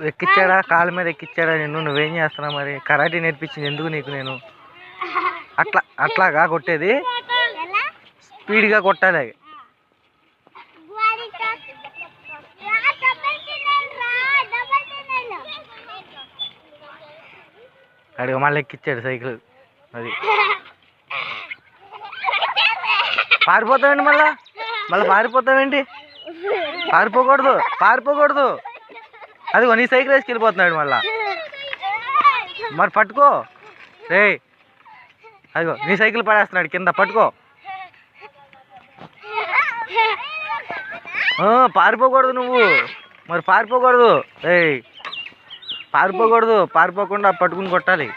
ఎక్కిచ్చాడా? కాళ్ళ మీద ఎక్కిచ్చాడా నిన్ను? నువ్వేం చేస్తున్నావు మరి? కరాటే నేర్పించింది ఎందుకు నీకు నేను? అట్లాగా కొట్టేది? స్పీడ్గా కొట్టాలి. అడిగి మళ్ళీ ఎక్కిచ్చాడు సైకిల్. అది పారిపోతావేంటి? మళ్ళీ పారిపోతావేంటి? పారిపోకూడదు. అదిగో నీ సైకిల్ వేసుకెళ్ళిపోతున్నాడు మళ్ళా. మరి పట్టుకో రే. అదిగో నీ సైకిల్ పడేస్తున్నాడు కింద, పట్టుకో. పారిపోకూడదు నువ్వు. మరి పారిపోకూడదు. పారిపోకూడదు. పారిపోకుండా పట్టుకుని కొట్టాలి.